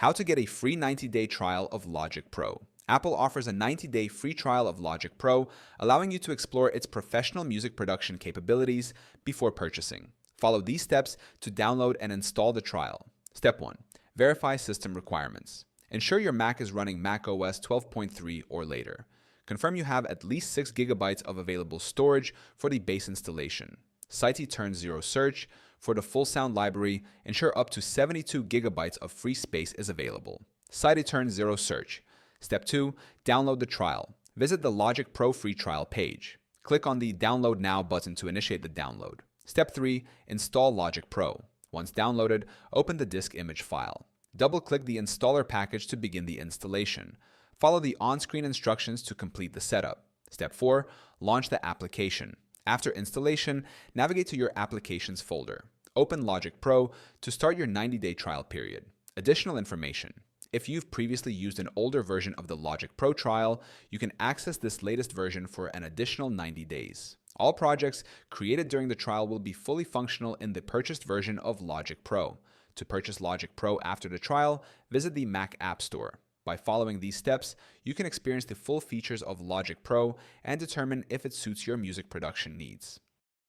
How to get a free 90-day trial of Logic Pro. Apple offers a 90-day free trial of Logic Pro, allowing you to explore its professional music production capabilities before purchasing. Follow these steps to download and install the trial. Step 1. Verify system requirements. Ensure your Mac is running macOS 12.3 or later. Confirm you have at least 6 GB of available storage for the base installation. Site-turn-0 search. For the full sound library, ensure up to 72 GB of free space is available. Site-turn-0 search. Step 2. Download the trial. Visit the Logic Pro free trial page. Click on the Download Now button to initiate the download. Step 3. Install Logic Pro. Once downloaded, open the disk image file. Double-click the installer package to begin the installation. Follow the on-screen instructions to complete the setup. Step 4. Launch the application. After installation, navigate to your Applications folder. Open Logic Pro to start your 90-day trial period. Additional information. If you've previously used an older version of the Logic Pro trial, you can access this latest version for an additional 90 days. All projects created during the trial will be fully functional in the purchased version of Logic Pro. To purchase Logic Pro after the trial, visit the Mac App Store. By following these steps, you can experience the full features of Logic Pro and determine if it suits your music production needs.